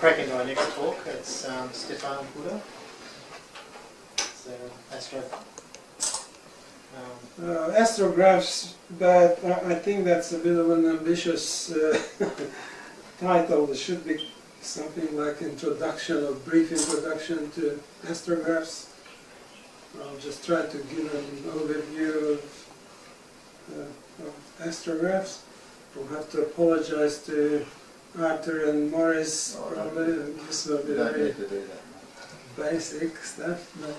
crack into our next talk. It's Stefan and Buda. It's Astrographs, but I think that's a bit of an ambitious title. There should be something like introduction or brief introduction to astrographs. I'll just try to give an overview of astrographs. We'll have to apologize to Arthur and Morris, probably. This will be very basic stuff. But,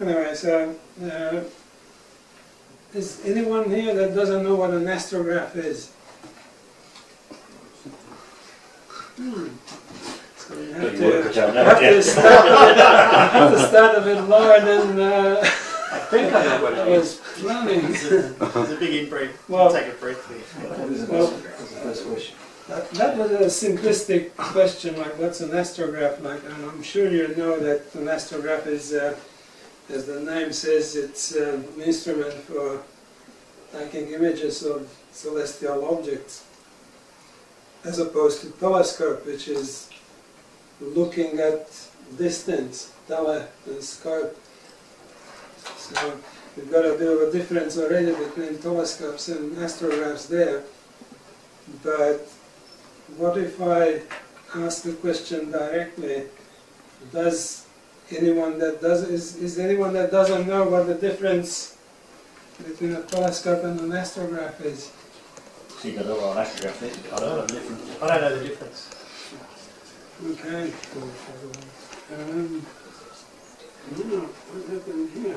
anyway, so is anyone here that doesn't know what an astrograph is? So you have to start a bit lower than I think I know what I it was is. planning. There's a big in-breath. Well, take a breath there. That was a simplistic question, like what's an astrograph like? And I'm sure you know that an astrograph is, as the name says, it's an instrument for taking images of celestial objects, as opposed to telescope, which is looking at distance, tele and scope. So we've got a bit of a difference already between telescopes and astrographs there. But what if I ask the question directly? Is anyone that doesn't know what the difference between a telescope and an astrograph is? So you got over on astrograph, I don't know the difference. I don't know the difference. Okay. No, what happened here?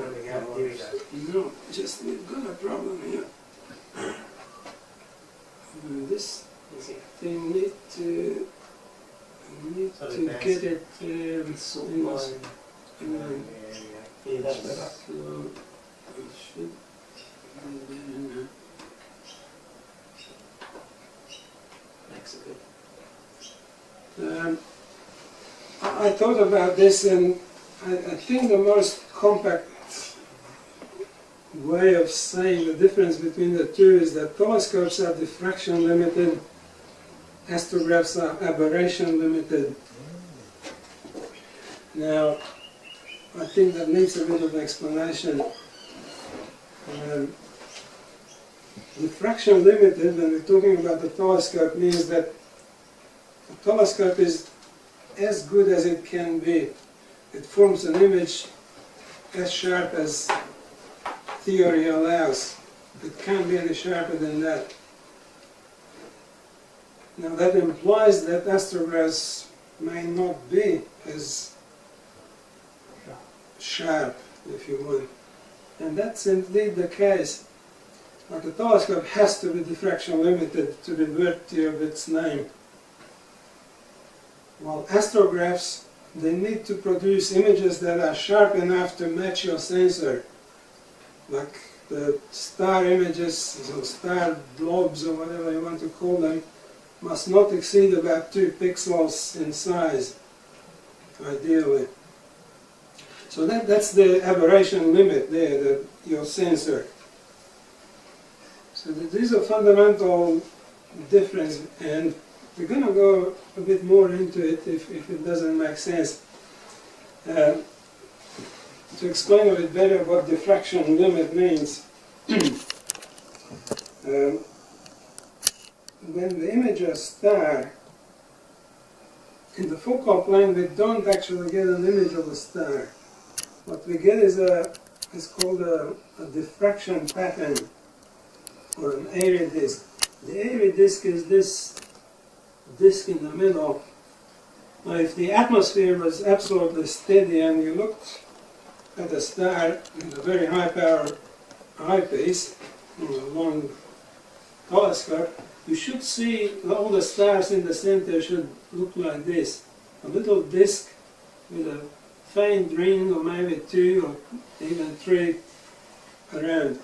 No, just we've got a problem here. This thing need to get it in line. Yeah, that's better. So it should be there. Makes it good. I thought about this, and I think the most compact way of saying the difference between the two is that telescopes are diffraction limited, astrographs are aberration limited. Now, I think that needs a bit of explanation. Diffraction limited, when we're talking about the telescope, means that the telescope is as good as it can be. It forms an image as sharp as theory allows. It can't be any sharper than that. Now that implies that astrographs may not be as sharp, if you want. And that's indeed the case. But the telescope has to be diffraction limited to be worthy of its name. While astrographs, they need to produce images that are sharp enough to match your sensor. Like the star images, or star blobs, or whatever you want to call them, must not exceed about 2 pixels in size, ideally. So that's the aberration limit there, your sensor. So there is a fundamental difference, and we're going to go a bit more into it if it doesn't make sense. To explain a bit better what diffraction limit means, when we image a star, in the focal plane we don't actually get an image of a star. What we get is called a diffraction pattern, or an airy disk. The airy disk is this disk in the middle. Now if the atmosphere was absolutely steady and you looked at a star in a very high power eyepiece, in a long telescope, you should see all the stars in the center should look like this. A little disk with a faint ring, or maybe 2 or even 3 around.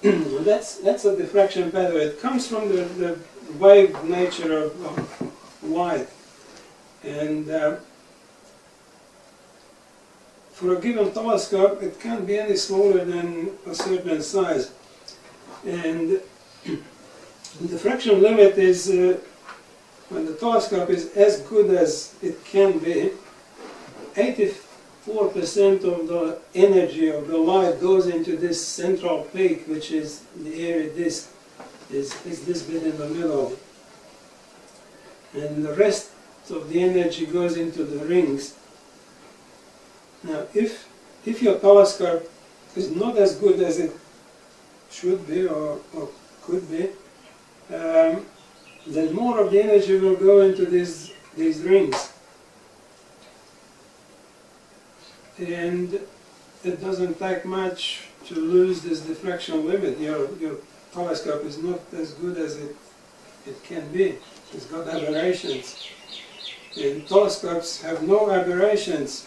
That's a diffraction pattern. It comes from the wave nature of light. And for a given telescope, it can't be any smaller than a certain size. And the diffraction limit is when the telescope is as good as it can be, 84% of the energy of the light goes into this central peak, which is the airy disk, is this bit in the middle. And the rest of the energy goes into the rings. Now, if your telescope is not as good as it should be or could be, then more of the energy will go into these rings. And it doesn't take much to lose this diffraction limit. Your telescope is not as good as it can be. It's got aberrations. And telescopes have no aberrations.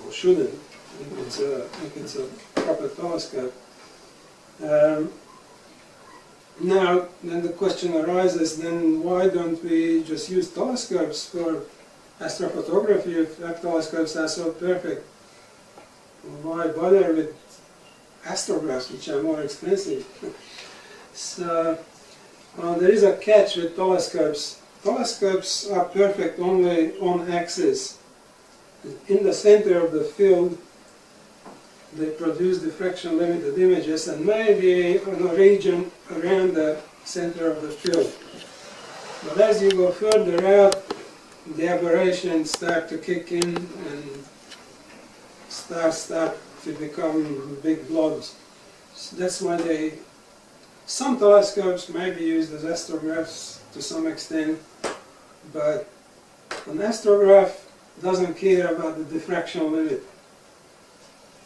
Or shouldn't, if it's a proper telescope. Now, then the question arises, then why don't we just use telescopes for astrophotography if our telescopes are so perfect? Why bother with astrographs, which are more expensive? So, well, there is a catch with telescopes. Telescopes are perfect only on axis. In the center of the field, they produce diffraction limited images, and maybe in a region around the center of the field. But as you go further out, the aberrations start to kick in and start to become big blobs. So that's why some telescopes may be used as astrographs to some extent, but an astrograph doesn't care about the diffraction limit.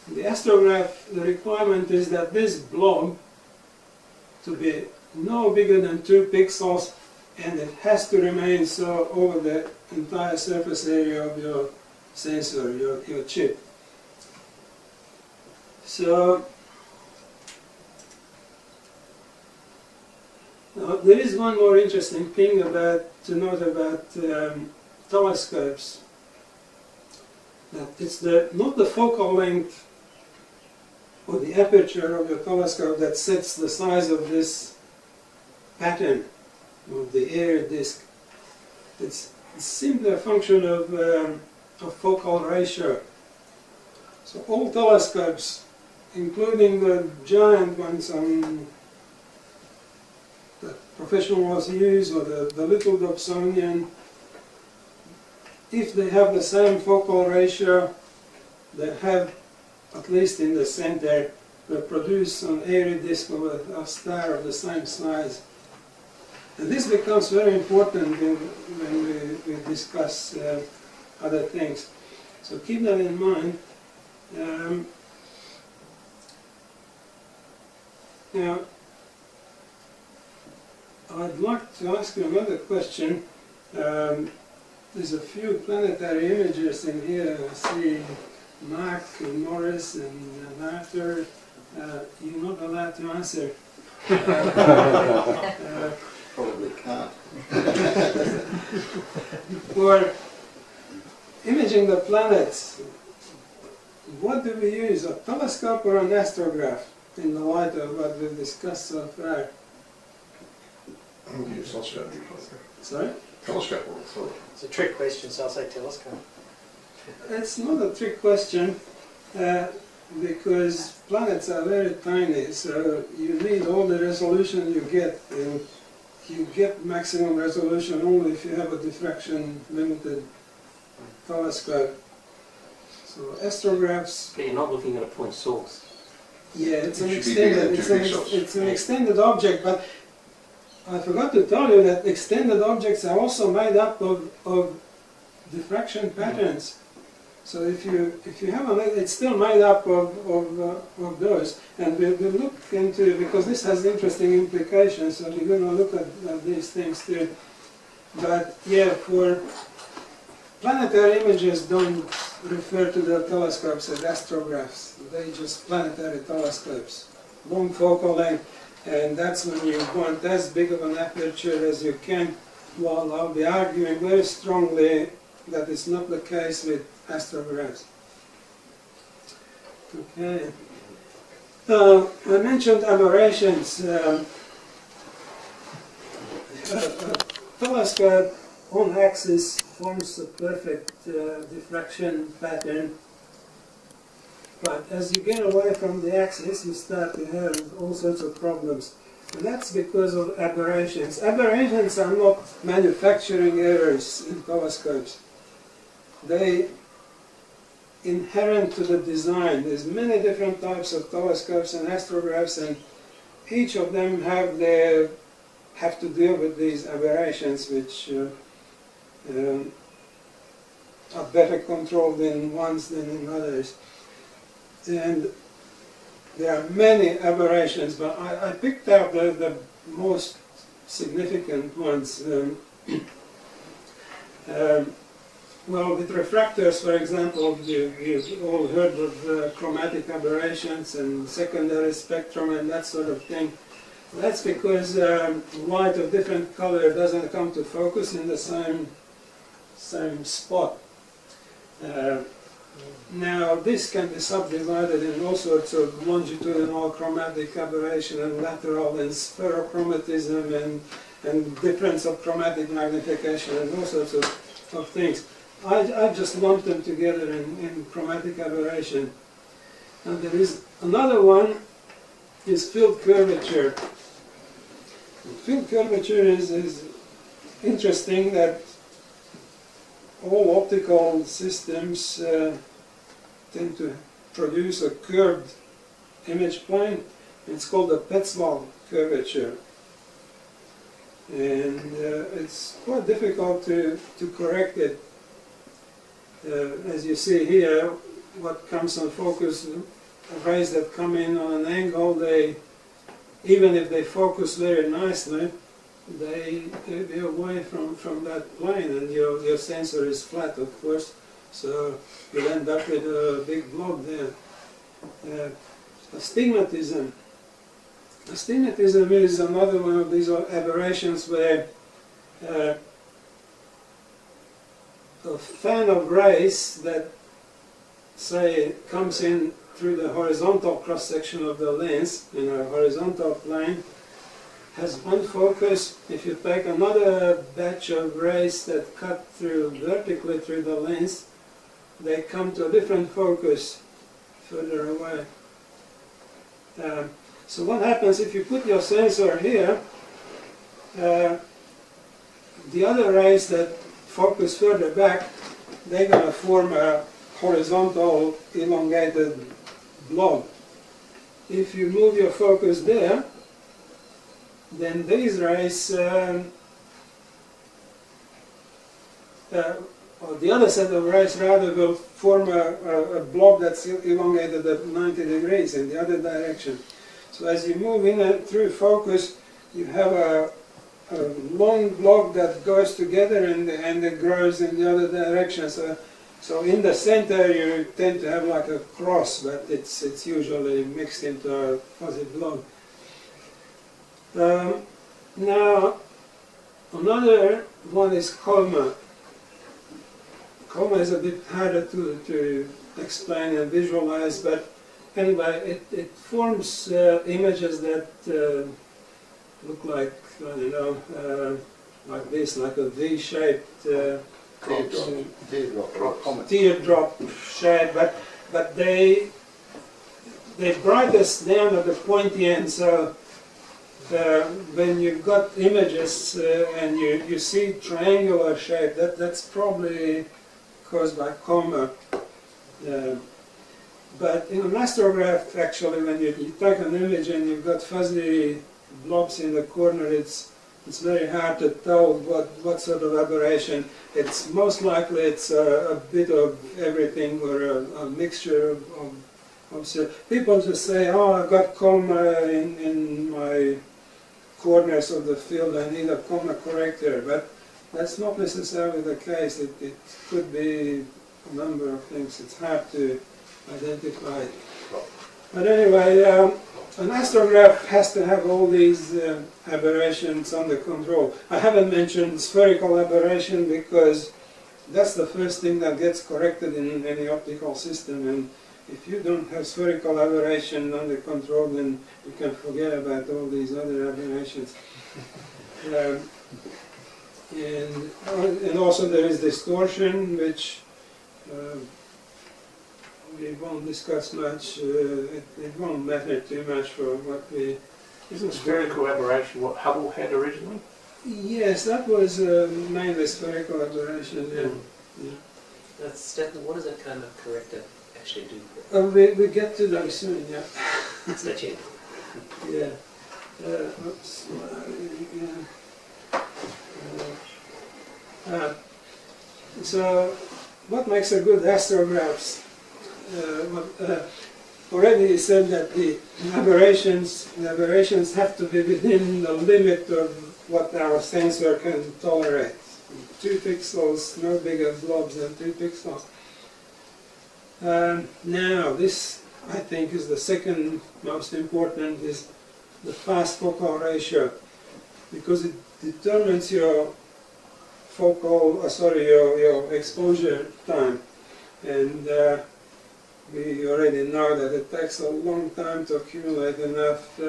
The astrograph, the requirement is that this blob to be no bigger than 2 pixels, and it has to remain so over the entire surface area of your sensor, your chip. So there is one more interesting thing to note about telescopes. That it's not the focal length or the aperture of your telescope that sets the size of this pattern of the airy disk. It's simply a function of focal ratio. So all telescopes, including the giant ones that professionals use, or the little Dobsonian, if they have the same focal ratio, they have, at least in the center, they produce an airy disk of a star of the same size. And this becomes very important when we discuss other things. So keep that in mind. Now, I'd like to ask you another question. There's a few planetary images in here. I see Mark and Morris and Arthur. You're not allowed to answer. Probably can't. For imaging the planets, what do we use, a telescope or an astrograph, in the light of what we've discussed so far? I would use telescope. Sorry? Telescope or sorry. It's a trick question, so I'll say telescope. It's not a trick question, because planets are very tiny, so you need all the resolution you get, and you get maximum resolution only if you have a diffraction limited telescope. So astrographs. But you're not looking at a point source. Yeah, it's an It should be bigger extended. than 2 pixels. It's an extended object, but I forgot to tell you that extended objects are also made up of diffraction patterns. So if you have it's still made up of those, and we'll look into, because this has interesting implications. So we're going to look at these things too. But yeah, for planetary images, don't refer to the telescopes as astrographs. They just planetary telescopes, long focal length, and that's when you want as big of an aperture as you can. Well, I'll be arguing very strongly that it's not the case with astrographs. Okay. I mentioned aberrations. a telescope on axis forms a perfect diffraction pattern, but as you get away from the axis, you start to have all sorts of problems. And that's because of aberrations. Aberrations are not manufacturing errors in telescopes. They inherent to the design. There's many different types of telescopes and astrographs, and each of them have to deal with these aberrations, which are better controlled in ones than in others. And there are many aberrations, but I picked out the most significant ones. Well, with refractors, for example, you've all heard of chromatic aberrations and secondary spectrum and that sort of thing. That's because light of different color doesn't come to focus in the same spot. Now, this can be subdivided in all sorts of longitudinal chromatic aberration and lateral and spherochromatism and difference of chromatic magnification and all sorts of things. I just lumped them together in chromatic aberration. And there is another one, is field curvature. And field curvature is interesting that all optical systems tend to produce a curved image plane. It's called a Petzval curvature. And it's quite difficult to correct it. As you see here, what comes on focus, rays that come in on an angle, even if they focus very nicely, they'll be away from that plane, and your sensor is flat, of course, so you'll end up with a big blob there. Astigmatism. Astigmatism is another one of these aberrations where a fan of rays that, say, comes in through the horizontal cross-section of the lens in a horizontal plane has one focus. If you take another batch of rays that cut through vertically through the lens, they come to a different focus further away. So what happens if you put your sensor here, the other rays that focus further back, they're going to form a horizontal elongated blob. If you move your focus there, then these rays, or the other set of rays rather, will form a blob that's elongated at 90 degrees in the other direction. So as you move in and through focus, you have a long blob that goes together and it grows in the other direction. So in the center you tend to have like a cross, but it's usually mixed into a fuzzy blob. Now, another one is coma. Coma is a bit harder to explain and visualize, but anyway, it forms images that look like, I don't know, like this, like a V-shaped teardrop shape, but they brightest down at the pointy end. So when you've got images and you see triangular shape, that's probably caused by coma. But in an astrograph, actually, when you take an image and you've got fuzzy blobs in the corner, it's very hard to tell what sort of aberration. It's most likely it's a bit of everything, or a mixture of people just say, oh, I've got coma in my corners of the field, I need a coma corrector, but that's not necessarily the case. It could be a number of things. It's hard to identify. But anyway, an astrograph has to have all these aberrations under control. I haven't mentioned spherical aberration because that's the first thing that gets corrected in any optical system, and if you don't have spherical aberration under control, then you can forget about all these other aberrations. And also there is distortion, which we won't discuss much. It won't matter too much for what we... Isn't spherical aberration what Hubble had originally? Yes, that was mainly spherical aberration, yeah. That's Stefan, what does that kind of corrector actually do? We get to that soon, yeah. Stay tuned. Yeah. Oops. So, what makes a good astrographs? Already he said that the aberrations have to be within the limit of what our sensor can tolerate. 2 pixels, no bigger blobs than 2 pixels. Now, this I think is the second most important, is the fast focal ratio, because it determines your your exposure time. And we already know that it takes a long time to accumulate enough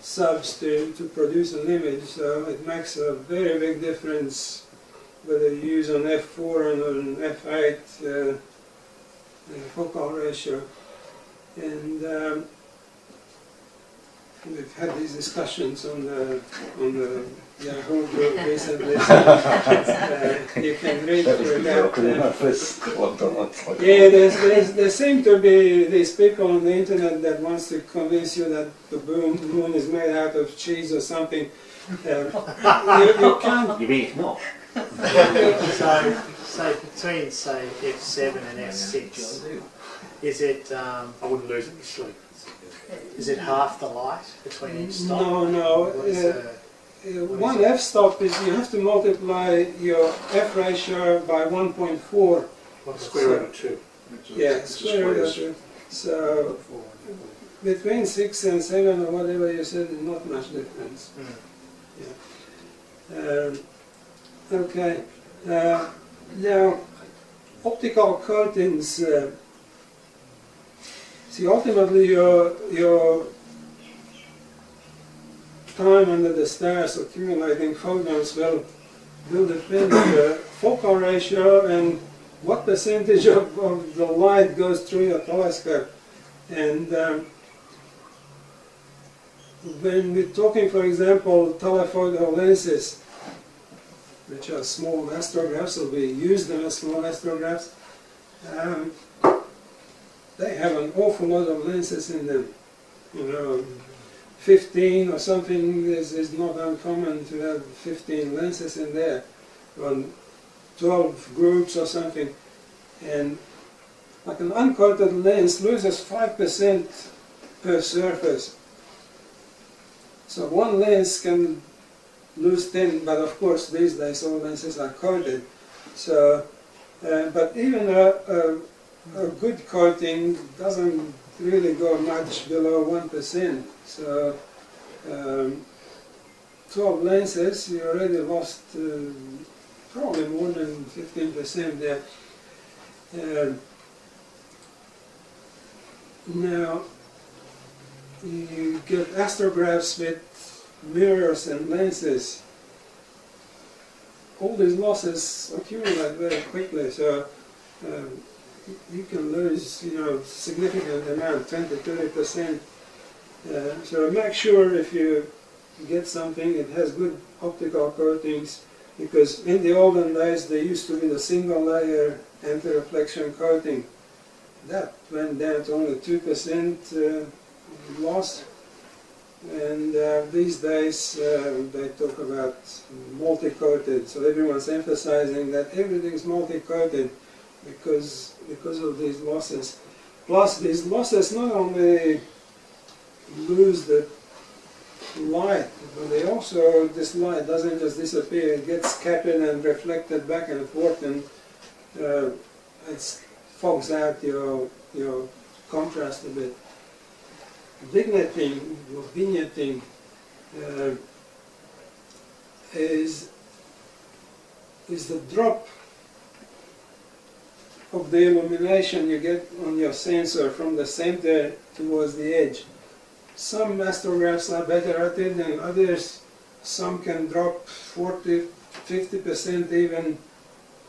subs to produce an image, so it makes a very big difference whether you use an f4 or an f8 focal ratio. And we've had these discussions on the Yahoo group recently. You can read through that. Yeah, there seem to be these people on the internet that wants to convince you that the moon is made out of cheese or something. You can't. You mean it's not? So between, say, F7 and F6, is it I wouldn't lose any sleep. is it half the light between each stop? No. One f-stop is you have to multiply your f ratio by 1.4. Square root of 2. Yeah, square root of 2. So between 6 and 7 or whatever you said, is not much difference. Yeah. Okay. Now, optical coatings. See, ultimately, your time under the stars accumulating photons will depend on the focal ratio and what percentage of the light goes through your telescope. And when we're talking, for example, telephoto lenses, which are small astrographs, so we use them as small astrographs, they have an awful lot of lenses in them. 15 or something is not uncommon to have 15 lenses in there, on 12 groups or something. And like an uncoated lens loses 5% per surface. So one lens can lose 10, but of course these days all lenses are coated. So, but even a good coating doesn't really go much below 1%. So 12 lenses, you already lost probably more than 15% there. Now, you get astrographs with mirrors and lenses. All these losses accumulate very quickly, so you can lose, significant amount, 20–30%. So make sure if you get something, it has good optical coatings, because in the olden days there used to be the single layer anti-reflection coating. That went down to only 2% loss, and these days they talk about multi-coated, so everyone's emphasizing that everything's multi-coated because of these losses. Plus these losses not only lose the light, but they also, this light doesn't just disappear, it gets scattered and reflected back and forth, and it fogs out your contrast a bit. Vignetting is the drop of the illumination you get on your sensor from the center towards the edge. Some astrographs are better at it than others. some can drop 40, 50% even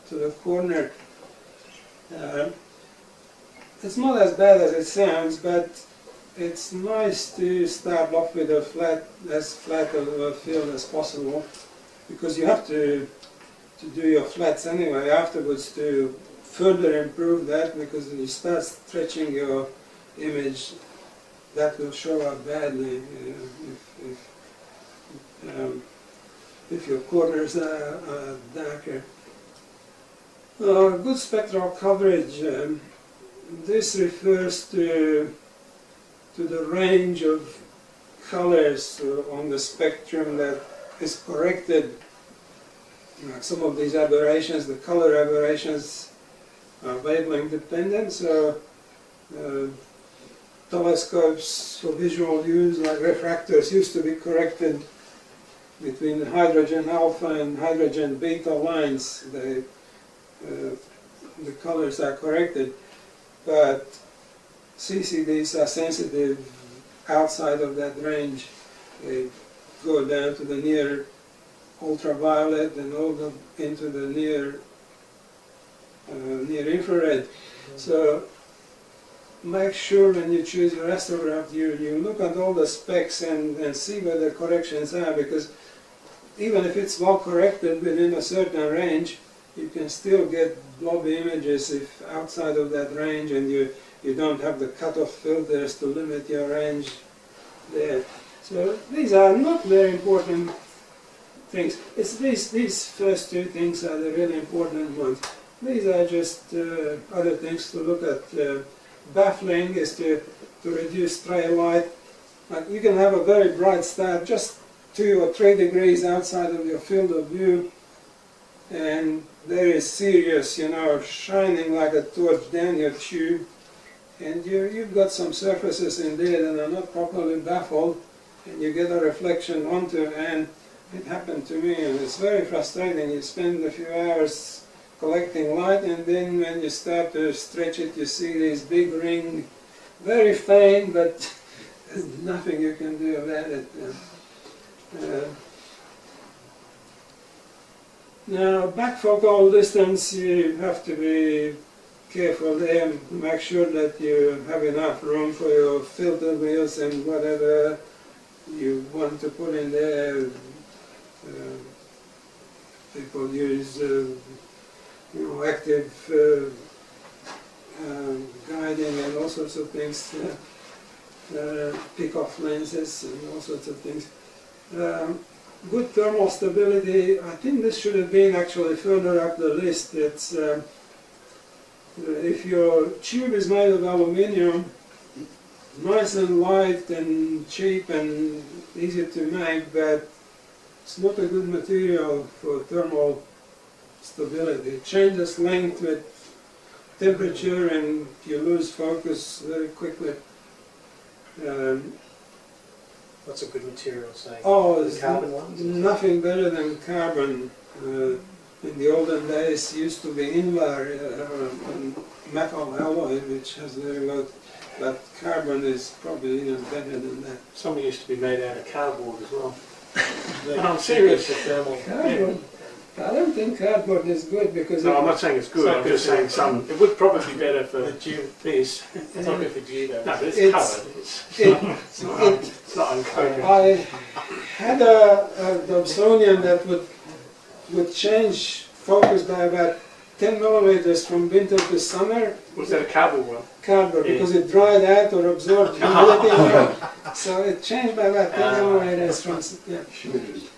to the corner. It's not as bad as it sounds, but it's nice to start off with a as flat of a field as possible, because you have to do your flats anyway afterwards to further improve that, because when you start stretching your image, that will show up badly if your corners are darker. Good spectral coverage. This refers to the range of colors on the spectrum that is corrected. Some of these aberrations, the color aberrations, are wavelength dependent, so telescopes for visual use, like refractors, used to be corrected between the hydrogen alpha and hydrogen beta lines. The colors are corrected, but CCDs are sensitive outside of that range. They go down to the near ultraviolet and over into the near infrared. So make sure when you choose your astrograph, you look at all the specs and see where the corrections are, because even if it's well corrected within a certain range, you can still get blobby images if outside of that range, and you don't have the cutoff filters to limit your range there. So these are not very important things. It's these first two things are the really important ones. These are just other things to look at. Baffling is to reduce stray light. Like you can have a very bright star just 2 or 3 degrees outside of your field of view, and there is Sirius, shining like a torch down your tube, and you've got some surfaces in there that are not properly baffled, and you get a reflection onto, and it happened to me, and it's very frustrating. You spend a few hours collecting light, and then when you start to stretch it, you see this big ring, very faint, but there's nothing you can do about it. Now, back focal distance, you have to be careful there. Make sure that you have enough room for your filter wheels and whatever you want to put in there. People use active guiding and all sorts of things, pick-off lenses and all sorts of things. Good thermal stability, I think this should have been actually further up the list. It's if your tube is made of aluminium, nice and light and cheap and easy to make, but it's not a good material for thermal stability. It changes length with temperature and you lose focus very quickly. What's a good material, say? Oh, The carbon ones? nothing better than carbon. In the olden days, used to be Invar, metal alloy, which has very low, but carbon is probably even better than that. Some used to be made out of cardboard as well. The I'm serious. the thermal. Carbon? I don't think cardboard is good because No, I'm not saying it's good, I'm just saying it would probably be better for The tube. this. It's not good for Judo. No, but it's It's- covered. It's not uncoated. I had a Dobsonian that would change focus by about 10 millimeters from winter to summer. Was that a cardboard one? Cardboard, Yeah. because it dried out or absorbed humidity. So it changed by about 10 millimeters from, yeah. Humidity.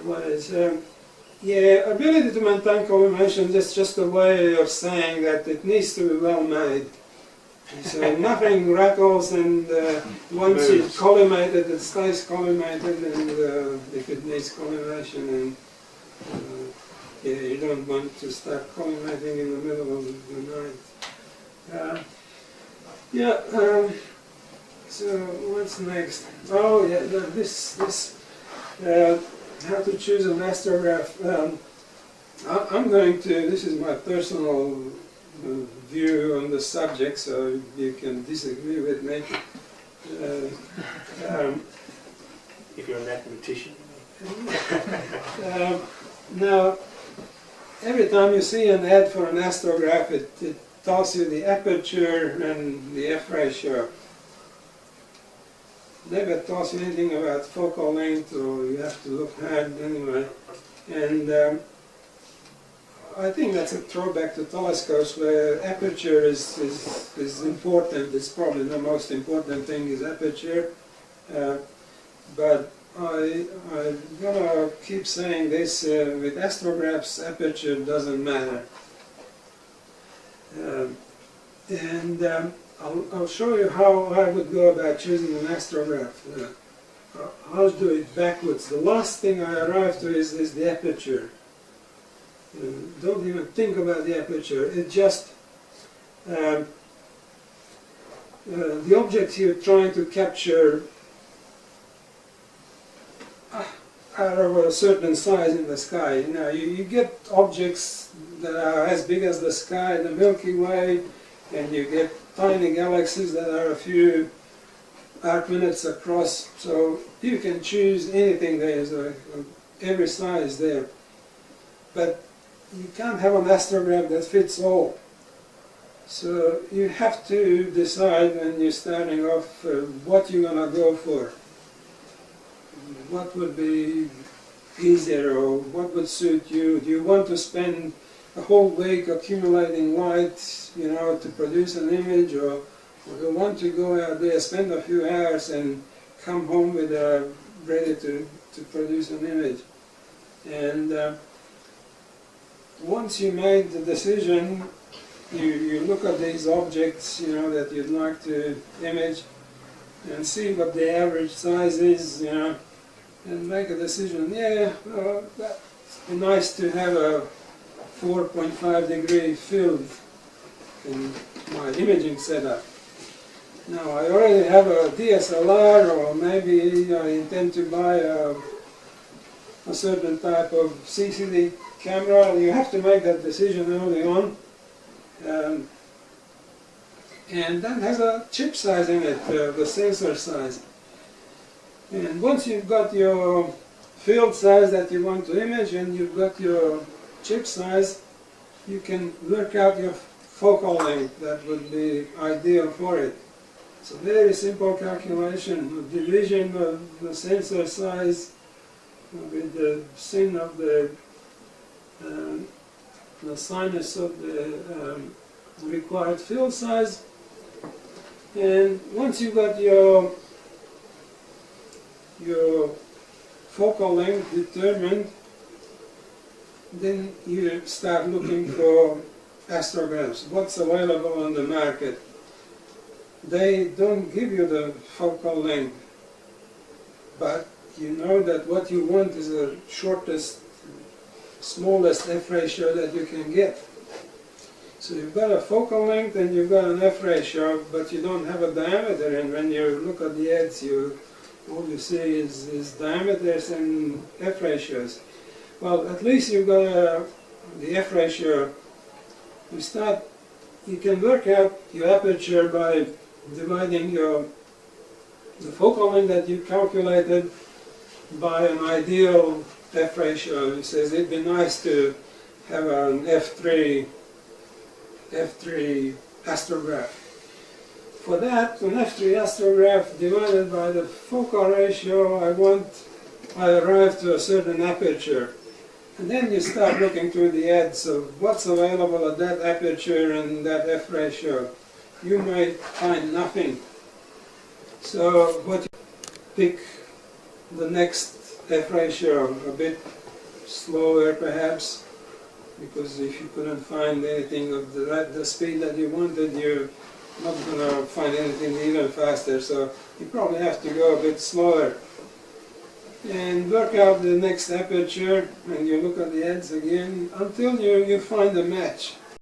What is, yeah, ability to maintain collimation is just a way of saying that it needs to be well made. So nothing rattles, and once it's collimated, it stays collimated, and if it needs collimation, and yeah, you don't want to start collimating in the middle of the night. So what's next? Oh yeah, how to choose an astrograph. I'm going to, this is my personal view on the subject, so you can disagree with me. If you're a mathematician. Now, every time you see an ad for an astrograph, it tells you the aperture and the f ratio. Never tells you anything about focal length, or you have to look hard anyway. And I think that's a throwback to telescopes, where aperture is important. It's probably the most important thing is aperture. But I'm gonna keep saying this, with astrographs, aperture doesn't matter. I'll show you how I would go about choosing an astrograph. I'll do it backwards. The last thing I arrive to is the aperture. Don't even think about the aperture. It just the objects you're trying to capture are of a certain size in the sky. You know, you get objects that are as big as the sky, the Milky Way, and you get tiny galaxies that are a few arc minutes across. So you can choose anything. There is every size there, but you can't have an astrograph that fits all. So you have to decide when you're starting off what you're going to go for. What would be easier, or what would suit you? Do you want to spend a whole week accumulating light, you know, to produce an image, or do you want to go out there, spend a few hours, and come home with ready to produce an image? And once you made the decision, you look at these objects, you know, that you'd like to image, and see what the average size is, you know, and make a decision. Yeah, that'd be nice to have a 4.5 degree field in my imaging setup. Now, I already have a DSLR, or maybe I intend to buy a certain type of CCD camera. You have to make that decision early on. And that has a chip size in it, the sensor size. And once you've got your field size that you want to image, and you've got your chip size, you can work out your focal length that would be ideal for it. It's a very simple calculation, division of the sensor size with the sin of the sinus of the required field size. And once you've got your focal length determined, then you start looking for astrographs. What's available on the market? They don't give you the focal length, but you know that what you want is the shortest, smallest f ratio that you can get. So you've got a focal length and you've got an f ratio, but you don't have a diameter. And when you look at the ads, all you see is diameters and f ratios. Well, at least you've got the f ratio. You can work out your aperture by dividing the focal length that you calculated by an ideal f ratio. It says it'd be nice to have an f3 astrograph. For that, an f3 astrograph divided by the focal ratio, I arrive to a certain aperture. And then you start looking through the ads of what's available at that aperture and that f ratio. You might find nothing. So what you pick the next f ratio a bit slower perhaps, because if you couldn't find anything of the speed that you wanted, you're not going to find anything even faster. So you probably have to go a bit slower. And work out the next aperture, and you look at the ads again until you find a match.